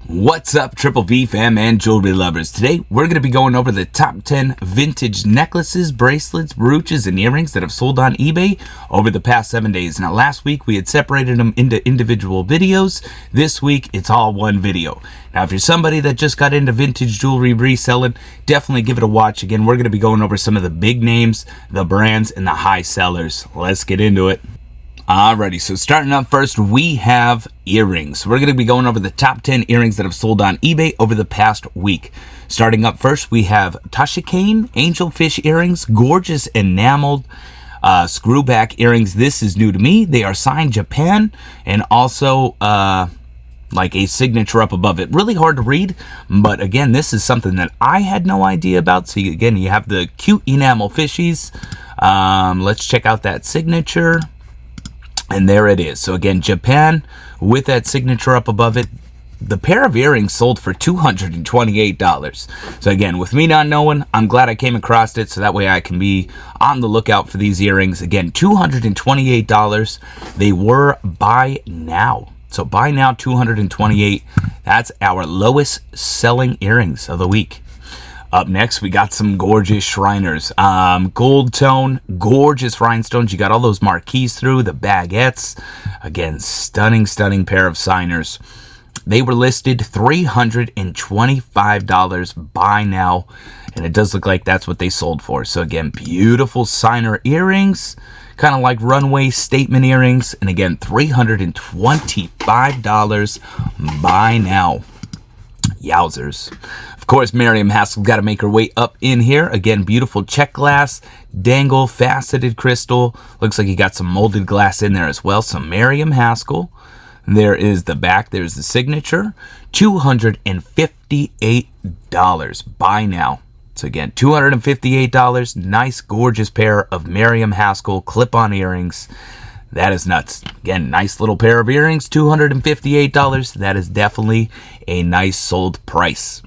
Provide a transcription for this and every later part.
What's up, Triple V fam and jewelry lovers? Today, we're going to be going over the top 10 vintage necklaces, bracelets, brooches, and earrings that have sold on eBay over the past 7 days. Now, last week, we had separated them into individual videos. This week, it's all one video. Now, if you're somebody that just got into vintage jewelry reselling, definitely give it a watch. Again, we're going to be going over some of the big names, the brands, and the high sellers. Let's get into it. Alrighty, so starting up first, we have earrings. We're going to be going over the top 10 earrings that have sold on eBay over the past week. Starting up first, we have Tashikane angelfish earrings, gorgeous enameled screwback earrings. This is new to me. They are signed Japan and also like a signature up above it. Really hard to read, but again, this is something that I had no idea about. So again, you have the cute enamel fishies. Let's check out that signature. And there it is. So again, Japan with that signature up above it. The pair of earrings sold for $228. So again, with me not knowing, I'm glad I came across it so that way I can be on the lookout for these earrings. Again, $228. They were buy now. So buy now, $228. That's our lowest selling earrings of the week. Up next, we got some gorgeous Shriners. Gold tone, gorgeous rhinestones. You got all those marquees through, the baguettes. Again, stunning, stunning pair of signers. They were listed $325 buy now. And it does look like that's what they sold for. So again, beautiful signer earrings. Kind of like runway statement earrings. And again, $325 buy now. Yowzers. Of course, Miriam Haskell got to make her way up in here. Again, beautiful check glass, dangle, faceted crystal. Looks like you got some molded glass in there as well. So Miriam Haskell. There is the back. There's the signature. $258 buy now. So again, $258. Nice, gorgeous pair of Miriam Haskell clip-on earrings. That is nuts. Again, nice little pair of earrings, $258. That is definitely a nice sold price.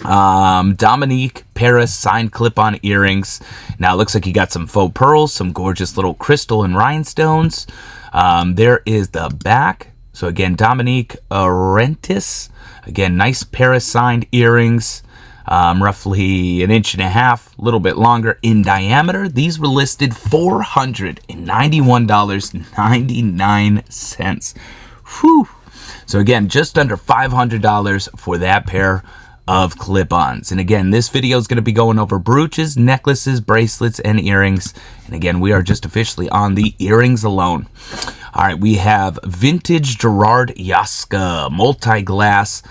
Dominique Paris signed clip-on earrings. Now it looks like you got some faux pearls, some gorgeous little crystal and rhinestones. There is the back. So again, Dominique Rentis. Again, nice Paris signed earrings. Roughly 1.5 inches, a little bit longer in diameter. These were listed $491.99. Whew. So again, just under $500 for that pair of clip-ons. And again, this video is going to be going over brooches, necklaces, bracelets, and earrings. And again, we are just officially on the earrings alone. All right, we have vintage Gerard Yaska multi-glass.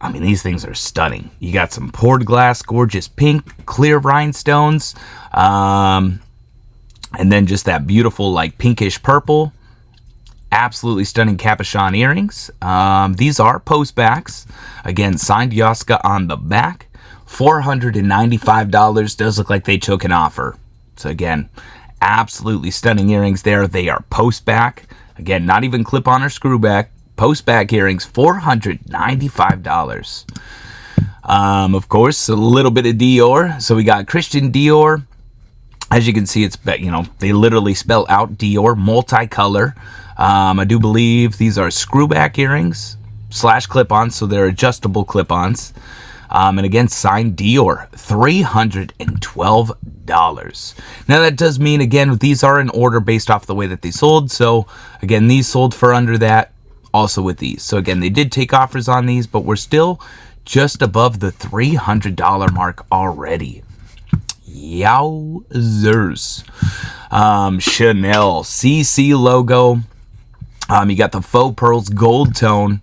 I mean, these things are stunning. You got some poured glass, gorgeous pink, clear rhinestones, and then just that beautiful, like, pinkish purple. Absolutely stunning capuchon earrings. These are post backs. Again, signed Yaska on the back. $495. Does look like they took an offer. So again, absolutely stunning earrings there. They are post back. Again, not even clip-on or screw back. Post-back earrings, $495. Of course, a little bit of Dior. So we got Christian Dior. As you can see, it's, they literally spell out Dior, multicolor. I do believe these are screwback earrings / clip-ons, so they're adjustable clip-ons. And again, signed Dior, $312. Now that does mean, again, these are in order based off the way that they sold. So again, these sold for under that. Also with these. So again, they did take offers on these, but we're still just above the $300 mark already. Yowzers. Chanel CC logo. You got the faux pearls gold tone.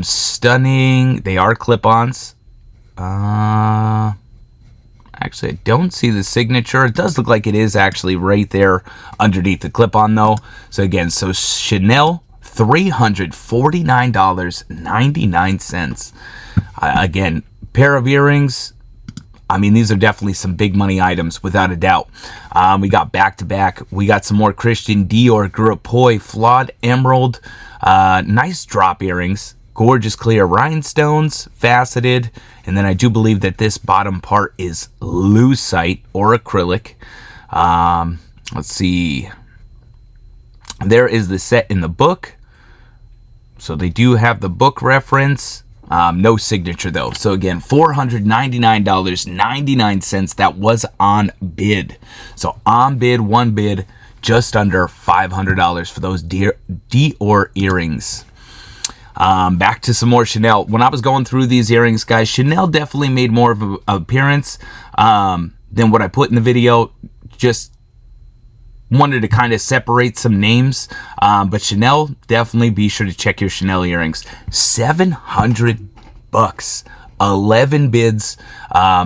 Stunning. They are clip-ons. Actually, I don't see the signature. It does look like it is actually right there underneath the clip-on though. So again, so Chanel, $349.99. Again, pair of earrings. I mean, these are definitely some big money items, without a doubt. We got back-to-back. We got some more Christian Dior Grappoy flawed emerald. Nice drop earrings. Gorgeous clear rhinestones, faceted. And then I do believe that this bottom part is lucite or acrylic. Let's see. There is the set in the book. So they do have the book reference. No signature though. So again, $499.99. That was on bid. So on bid, one bid, just under $500 for those Dior earrings. Back to some more Chanel. When I was going through these earrings, guys, Chanel definitely made more of an appearance than what I put in the video. Just wanted to kind of separate some names, but Chanel, definitely be sure to check your Chanel earrings. $700, 11 bids.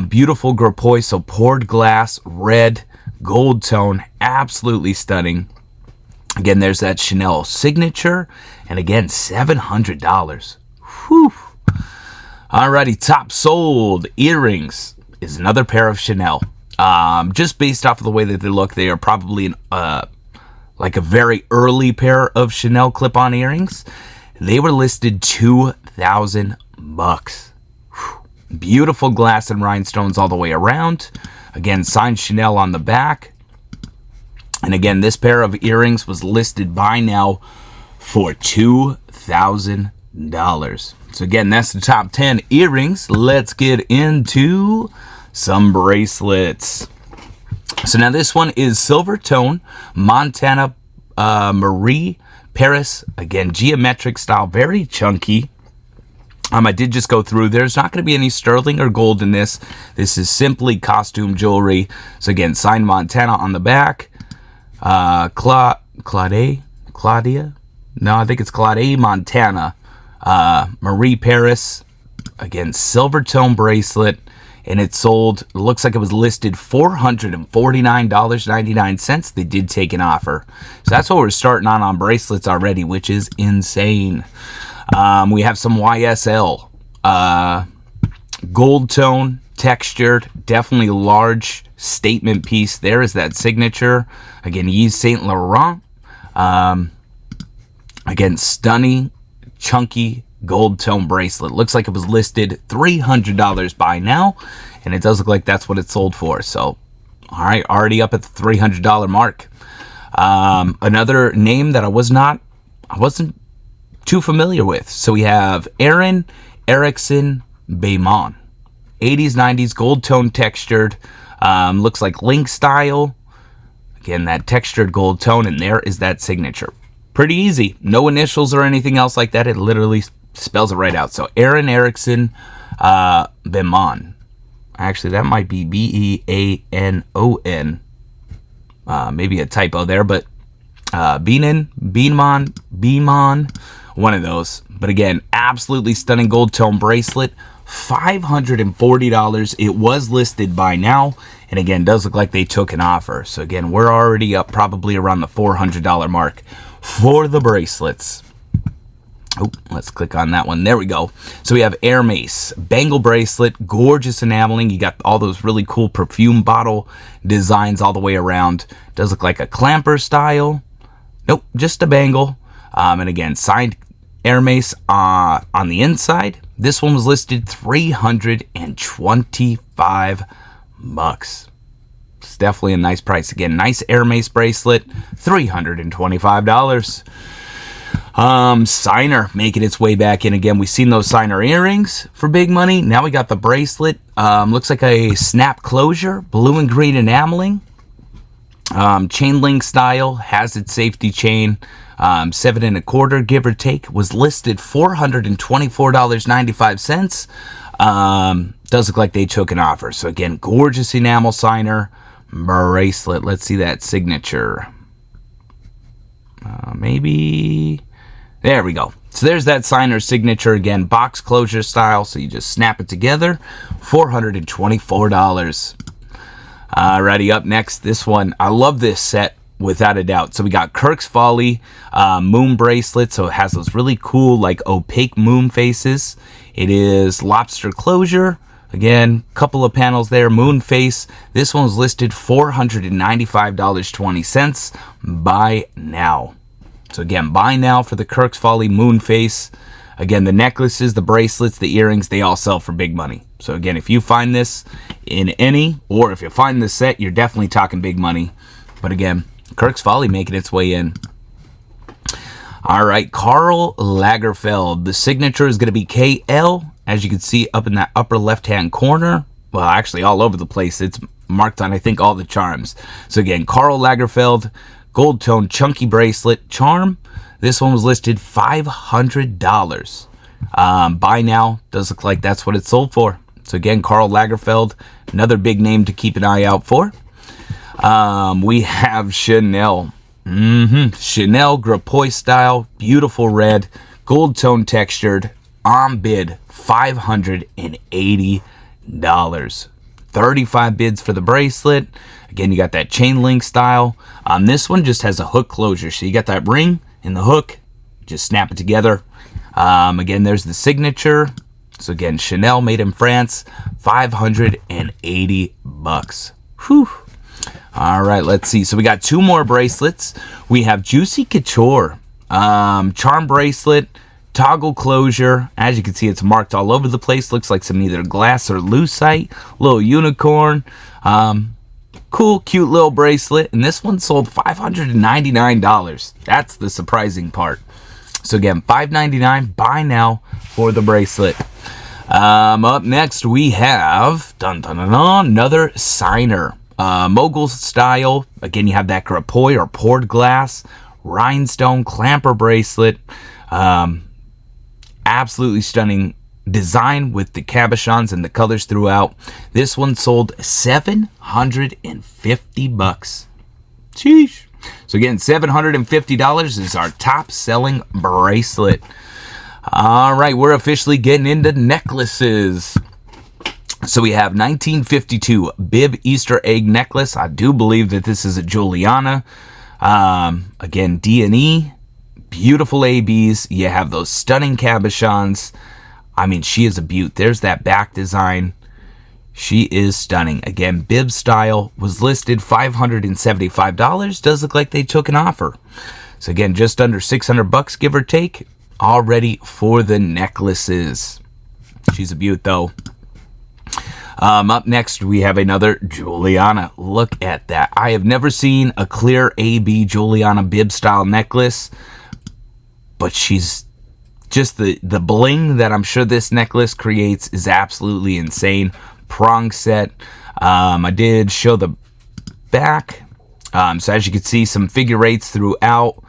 Beautiful gripois, so poured glass, red, gold tone, absolutely stunning. Again, there's that Chanel signature, and again, $700. Whew. Alrighty, top sold earrings is another pair of Chanel. Just based off of the way that they look, they are probably like a very early pair of Chanel clip-on earrings. They were listed $2,000. Beautiful glass and rhinestones all the way around. Again, signed Chanel on the back. And again, this pair of earrings was listed by now for $2,000. So again, that's the top 10 earrings. Let's get into some bracelets. So now this one is silver tone, Montana Marie Paris. Again, geometric style, very chunky. I did just go through. There's not going to be any sterling or gold in this. This is simply costume jewelry. So again, signed Montana on the back. Claudia? No, I think it's Claudia Montana. Marie Paris. Again, silver tone bracelet. And it sold, it looks like it was listed $449.99. They did take an offer. So that's what we're starting on bracelets already, which is insane. We have some YSL. Gold tone, textured, definitely large statement piece. There is that signature. Again, Yves Saint Laurent. Again, stunning, chunky, gold tone bracelet. Looks like it was listed $300 by now, and it does look like that's what it sold for. So, all right, already up at the $300 mark. Another name that I wasn't too familiar with. So we have Aaron Erickson Beymon, 80s 90s gold tone textured. Looks like link style. Again, that textured gold tone, and there is that signature. Pretty easy. No initials or anything else like that. It literally spells it right out. So Aaron Erickson Beymon. Actually, that might be Beanon. Maybe a typo there, but Beemon, one of those. But again, absolutely stunning gold tone bracelet. $540. It was listed by now, and again, does look like they took an offer. So again, we're already up probably around the $400 mark for the bracelets. Oh, let's click on that one. There we go. So we have Hermes bangle bracelet, gorgeous enameling. You got all those really cool perfume bottle designs all the way around. Does look like a clamper style. Nope, just a bangle. And again, signed Hermes on the inside. This one was listed $325. It's definitely a nice price. Again, nice Hermes bracelet, $325. Signer making its way back in again. We've seen those signer earrings for big money. Now we got the bracelet. Looks like a snap closure, blue and green enameling. Chain link style, has its safety chain. 7 1/4, give or take, was listed $424.95. Does look like they took an offer. So again, gorgeous enamel signer bracelet. Let's see that signature. Maybe there we go. So there's that signer signature again, box closure style. So you just snap it together. $424. Alrighty, up next, this one. I love this set without a doubt. So we got Kirk's Folly moon bracelet. So it has those really cool, like opaque moon faces. It is lobster closure. Again, couple of panels there, moon face. This one was listed $495.20 buy now. So again, buy now for the Kirk's Folly moon face. Again, the necklaces, the bracelets, the earrings, they all sell for big money. So again, if you find this in any, or if you find this set, you're definitely talking big money. But again, Kirk's Folly making its way in. All right, Karl Lagerfeld. The signature is going to be KL, as you can see up in that upper left-hand corner. Well, actually all over the place. It's marked on, I think, all the charms. So again, Karl Lagerfeld, gold tone chunky bracelet charm. This one was listed $500. Buy now. Does look like that's what it's sold for. So again, Karl Lagerfeld, another big name to keep an eye out for. We have Chanel. Chanel Grapois style, beautiful red, gold tone textured, on bid $580. 35 bids for the bracelet. Again, you got that chain link style. This one just has a hook closure, so you got that ring and the hook, just snap it together. Again, there's the signature. So again, Chanel, made in France, $580. Whew. All right, let's see. So we got two more bracelets. We have Juicy Couture, charm bracelet, toggle closure. As you can see, it's marked all over the place. Looks like some either glass or lucite. Little unicorn. Cool, cute little bracelet. And this one sold $599. That's the surprising part. So again, $599. Buy now for the bracelet. Up next, we have another signer. Mogul style. Again, you have that grapois or poured glass, rhinestone clamper bracelet. Absolutely stunning design with the cabochons and the colors throughout. This one sold $750. Sheesh. So again, $750 is our top selling bracelet. All right, we're officially getting into necklaces. So we have 1952 bib Easter egg necklace. I do believe that this is a Juliana. Again, D&E. Beautiful ABs. You have those stunning cabochons. I mean, she is a beaut. There's that back design. She is stunning. Again, bib style, was listed $575. Does look like they took an offer. So again, just under $600, give or take. All ready for the necklaces. She's a beaut, though. Up next, we have another Juliana. Look at that. I have never seen a clear AB Juliana bib style necklace, but she's just the bling that I'm sure this necklace creates is absolutely insane. Prong set. I did show the back. So as you can see, some figure eights throughout.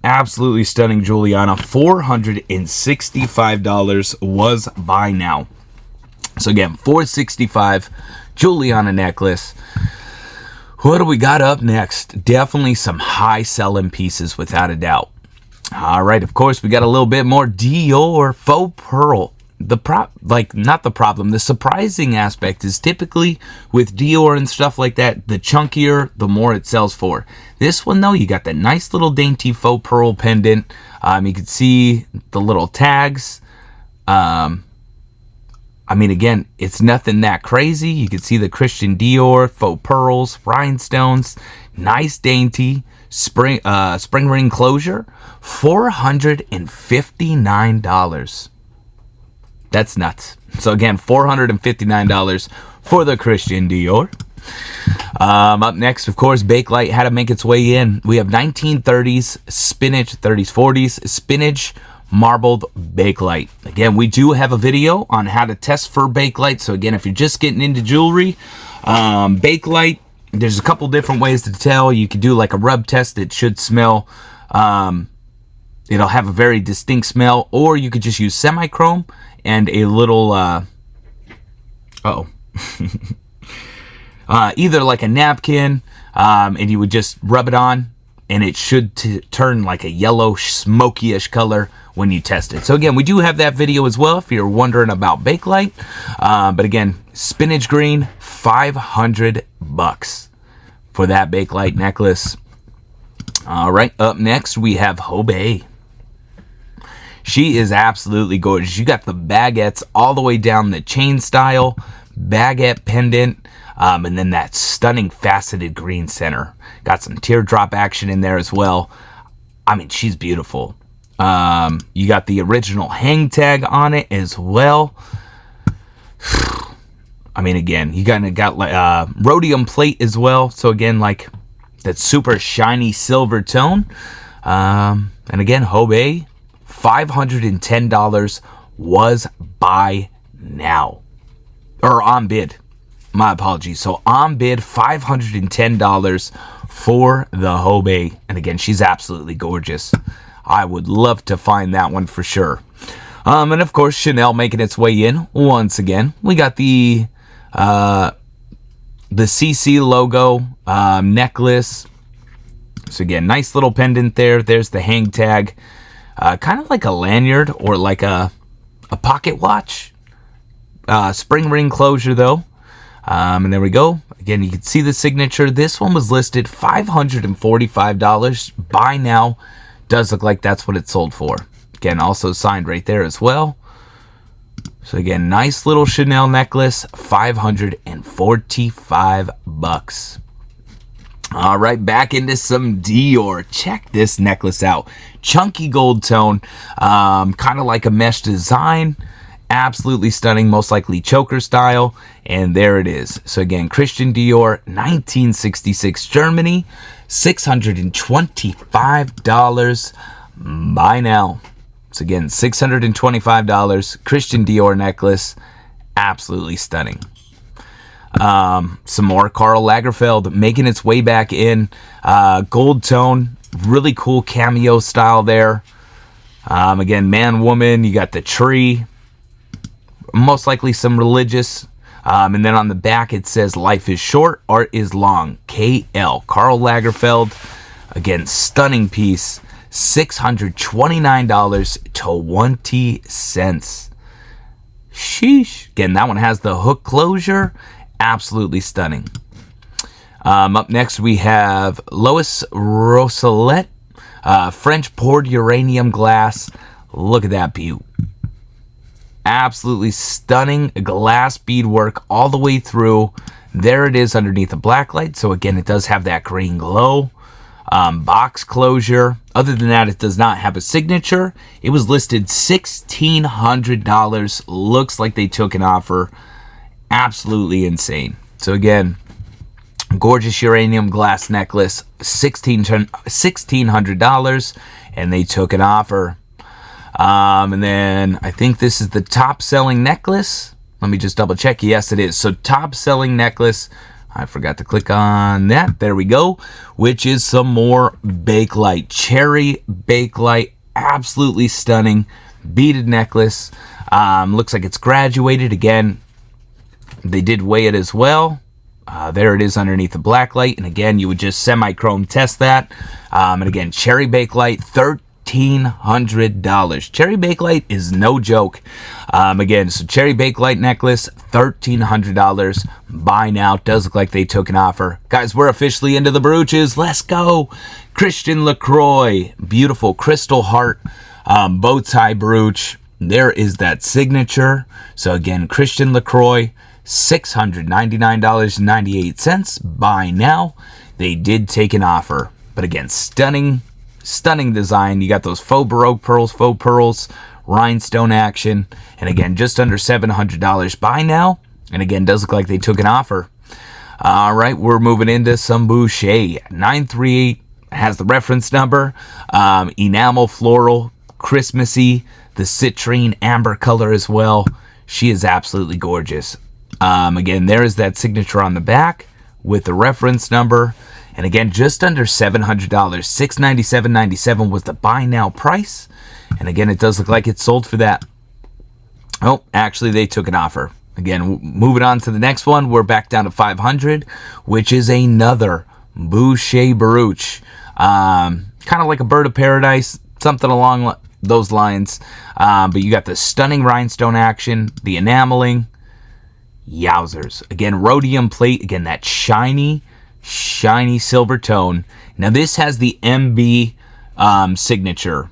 Absolutely stunning Juliana. $465 was buy now. So again, $465 Juliana necklace. What do we got up next? Definitely some high selling pieces without a doubt. All right, of course, we got a little bit more Dior faux pearl. The surprising aspect is typically with Dior and stuff like that, the chunkier, the more it sells for. This one, though, you got that nice little dainty faux pearl pendant. You can see the little tags. I mean, again, it's nothing that crazy. You can see the Christian Dior, faux pearls, rhinestones, nice dainty spring ring closure, $459. That's nuts. So again, $459 for the Christian Dior. Up next, of course, Bakelite had to make its way in. We have 1930s spinach, 30s, 40s spinach marbled Bakelite. Again, we do have a video on how to test for Bakelite. So again, if you're just getting into jewelry, Bakelite, there's a couple different ways to tell. You could do like a rub test. It should smell, it'll have a very distinct smell, or you could just use semi-chrome and a little, either like a napkin, and you would just rub it on, and it should turn like a yellow smoky-ish color when you test it. So again, we do have that video as well if you're wondering about Bakelite. But again, spinach green, $500 for that Bakelite necklace. All right, up next we have Hobei. She is absolutely gorgeous. You got the baguettes all the way down the chain style, baguette pendant, and then that stunning faceted green center. Got some teardrop action in there as well. I mean, she's beautiful. You got the original hang tag on it as well. I mean, again, you got like rhodium plate as well. So again, like that super shiny silver tone. And again, Hobei, $510 was buy now. Or on bid. My apologies. So on bid, $510 for the Hobei. And again, she's absolutely gorgeous. I would love to find that one for sure. And of course, Chanel making its way in once again. We got the CC logo necklace. So again, nice little pendant there. There's the hang tag. Kind of like a lanyard or like a pocket watch. Spring ring closure though. And there we go. Again, you can see the signature. This one was listed $545. Buy now. Does look like that's what it sold for. Again, also signed right there as well. So again, nice little Chanel necklace, $545. All right, back into some Dior. Check this necklace out. Chunky gold tone, kind of like a mesh design. Absolutely stunning, most likely choker style. And there it is. So again, Christian Dior, 1966 Germany, $625. Buy now. So again, $625. Christian Dior necklace, absolutely stunning. Some more Karl Lagerfeld making its way back in. Gold tone, really cool cameo style there. Again, man, woman, you got the tree. Most likely some religious. And then on the back it says, life is short, art is long. KL. Karl Lagerfeld. Again, stunning piece. $629.20. Sheesh. Again, that one has the hook closure. Absolutely stunning. Up next we have Lois Roselette. French poured uranium glass. Look at that beaut. Absolutely stunning glass beadwork all the way through. There it is underneath the black light. So again, it does have that green glow. Box closure. Other than that, it does not have a signature. It was listed $1,600. Looks like they took an offer. Absolutely insane. So again, gorgeous uranium glass necklace, $1,600, and they took an offer. And then I think this is the top selling necklace. Let me just double check. Yes, it is. So top selling necklace. I forgot to click on that. There we go. Which is some more Bakelite. Cherry Bakelite. Absolutely stunning. Beaded necklace. Looks like it's graduated. Again, they did weigh it as well. There it is underneath the black light. And again, you would just semi-chrome test that. And again, Cherry Bakelite, $1,300. Cherry Bakelite is no joke. Again, so Cherry Bakelite necklace, $1,300. Buy now. Does look like they took an offer. Guys, we're officially into the brooches. Let's go. Christian LaCroix. Beautiful crystal heart bow tie brooch. There is that signature. So again, Christian LaCroix, $699.98. Buy now. They did take an offer. But again, stunning design. You got those faux baroque pearls, rhinestone action, and again, just under $700. Buy now. And again, does look like they took an offer. All right, we're moving into some Boucher. 938 has the reference number. Enamel floral, Christmassy, the citrine amber color as well. She is absolutely gorgeous. Again, there is that signature on the back with the reference number. And again, just under $700. $697.97 was the buy now price. And again, it does look like it sold for that. Oh, actually, they took an offer. Again, moving on to the next one, we're back down to $500, which is another Boucher brooch. Kind of like a bird of paradise, something along those lines. But you got the stunning rhinestone action, the enameling. Yowzers. Again, rhodium plate. Again, that shiny silver tone. Now this has the MB signature.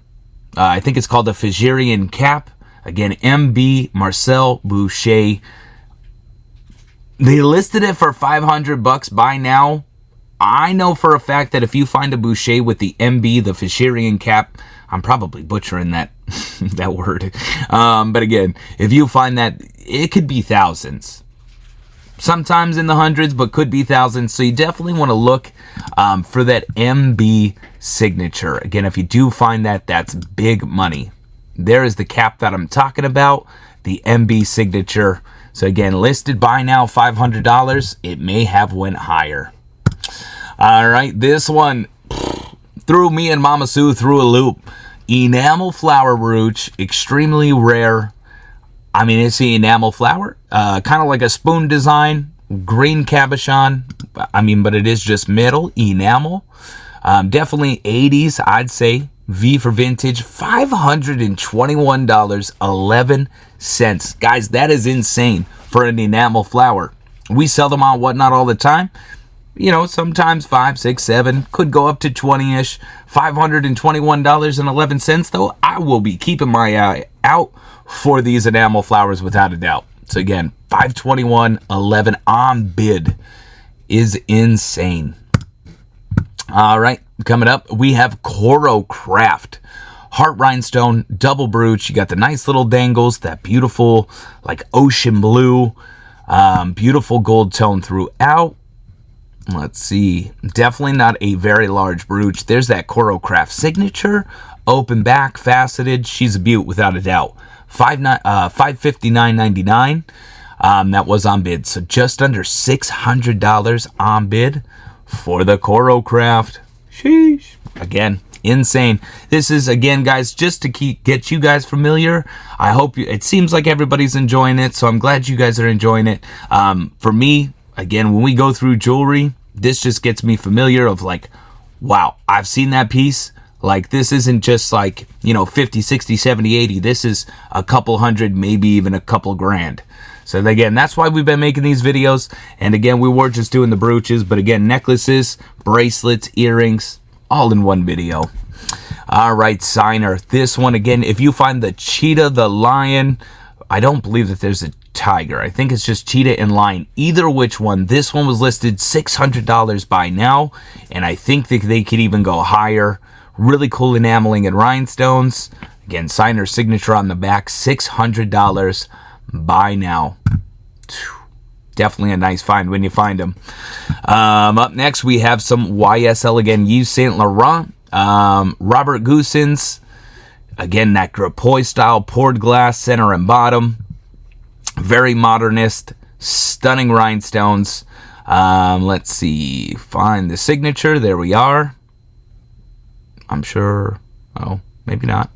I think it's called the Figerian cap. Again, MB Marcel Boucher. They listed it for $500 buy now. I know for a fact that if you find a Boucher with the MB, the Figerian cap, I'm probably butchering that that word. But again, if you find that, it could be thousands. sometimes in the hundreds, but could be thousands. So you definitely want to look for that MB signature. Again, if you do find that, that's big money. There is the cap that I'm talking about, the MB signature. So again, listed by now $500. It may have went higher. All right, this one threw me and Mama Sue through a loop. Enamel flower brooch, extremely rare. I mean, it's the enamel flower, kind of like a spoon design, green cabochon. I mean, but it is just metal enamel. Definitely 80s, I'd say. V for vintage, $521.11. Guys, that is insane for an enamel flower. We sell them on Whatnot all the time. You know, sometimes 5, 6, 7, could go up to 20-ish. $521.11 though. I will be keeping my eye out for these enamel flowers without a doubt. So again, $521.11 on bid is insane. All right, coming up, we have Coro Craft. Heart rhinestone, double brooch. You got the nice little dangles, that beautiful, like ocean blue, beautiful gold tone throughout. Let's see, definitely not a very large brooch. There's that Coro Craft signature, open back, faceted. She's a beaut without a doubt. $559.99. That was on bid, so just under $600 on bid for the Coro Craft. Sheesh. Again, insane. This is, again, guys, just to get you guys familiar. I hope it seems like everybody's enjoying it, so I'm glad you guys are enjoying it. For me, again, when we go through jewelry, this just gets me familiar of like, wow, I've seen that piece. Like, this isn't just like, you know, 50, 60, 70, 80. This is a couple hundred, maybe even a couple grand. So again, that's why we've been making these videos. And again, we were just doing the brooches, but again, necklaces, bracelets, earrings, all in one video. All right, signer. This one, again, if you find the cheetah, the lion, I don't believe that there's a tiger. I think it's just cheetah and lion. Either which one. This one was listed $600 by now, and I think that they could even go higher. Really cool enameling and rhinestones. Again, signer signature on the back, $600 by now. Definitely a nice find when you find them. Up next, we have some YSL again. Yves Saint Laurent, Robert Goussens. Again, that Grapois style, poured glass, center and bottom. Very modernist, stunning rhinestones. Let's see, find the signature. There we are. I'm sure. Oh, maybe not.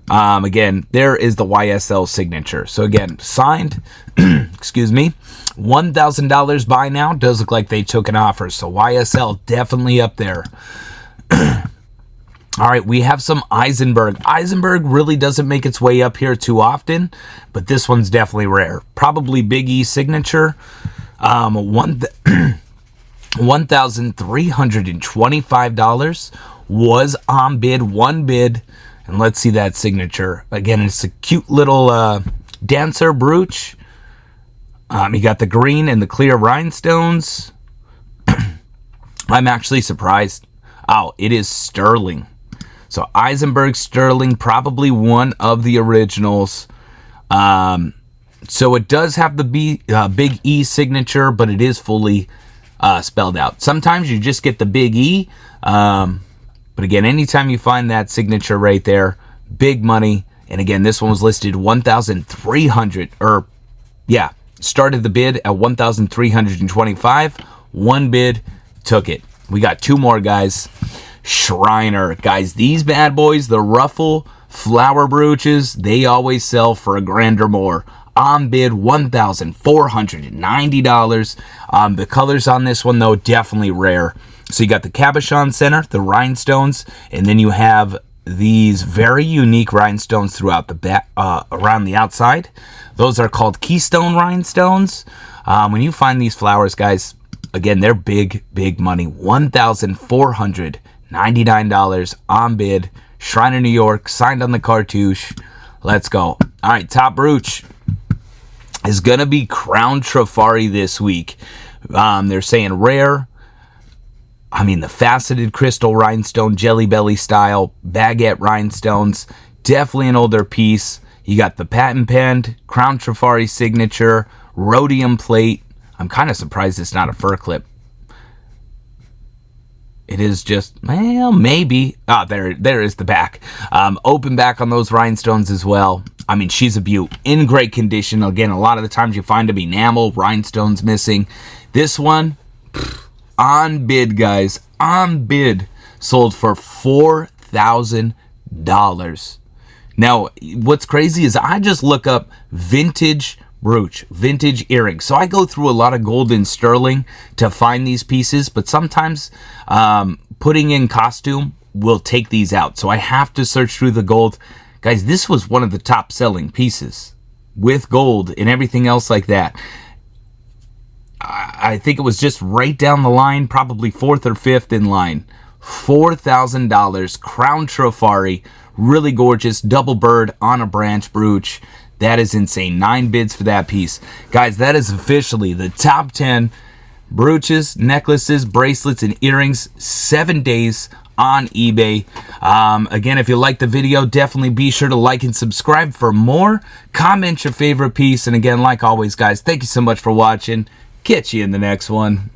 Again, there is the YSL signature. So again, signed, excuse me, $1,000 by now. Does look like they took an offer. So YSL definitely up there. All right, we have some Eisenberg. Eisenberg really doesn't make its way up here too often, but this one's definitely rare. Probably Big E signature. $1,325 was on bid, one bid. And let's see that signature. Again, it's a cute little dancer brooch. You got the green and the clear rhinestones. I'm actually surprised. Oh, it is sterling. So Eisenberg sterling, probably one of the originals. So it does have the Big E signature, but it is fully spelled out. Sometimes you just get the Big E. But again, anytime you find that signature right there, big money. And again, this one was listed $1,300, or yeah, started the bid at $1,325. One bid, took it. We got two more, guys. Shriner. Guys, these bad boys, the ruffle flower brooches, they always sell for $1,000 or more. On bid, $1,490. The colors on this one, though, definitely rare. So you got the cabochon center, the rhinestones, and then you have these very unique rhinestones throughout the back, around the outside. Those are called keystone rhinestones. When you find these flowers, guys, again, they're big, big money. $1,499 on bid. Shriner, New York, signed on the cartouche. Let's go. All right, top brooch is going to be Crown Trifari this week. They're saying rare. I mean, the faceted crystal rhinestone, Jelly Belly style, baguette rhinestones. Definitely an older piece. You got the patent penned Crown Trifari signature, rhodium plate. I'm kind of surprised it's not a fur clip. It is just, well, maybe. Ah, there is the back. Open back on those rhinestones as well. I mean, she's a beaut. In great condition. Again, a lot of the times you find them enamel, rhinestones missing. This one, on bid, guys. On bid. Sold for $4,000. Now, what's crazy is I just look up vintage brooch, vintage earrings. So I go through a lot of gold and sterling to find these pieces, but sometimes putting in costume will take these out. So I have to search through the gold. Guys, this was one of the top selling pieces with gold and everything else like that. I think it was just right down the line, probably fourth or fifth in line. $4,000, crown trofari, really gorgeous, double bird on a branch brooch. That is insane. 9 bids for that piece. Guys, that is officially the top 10 brooches, necklaces, bracelets, and earrings, 7 days on eBay. Again, if you like the video, definitely be sure to like and subscribe for more. Comment your favorite piece. And again, like always, guys, thank you so much for watching. Catch you in the next one.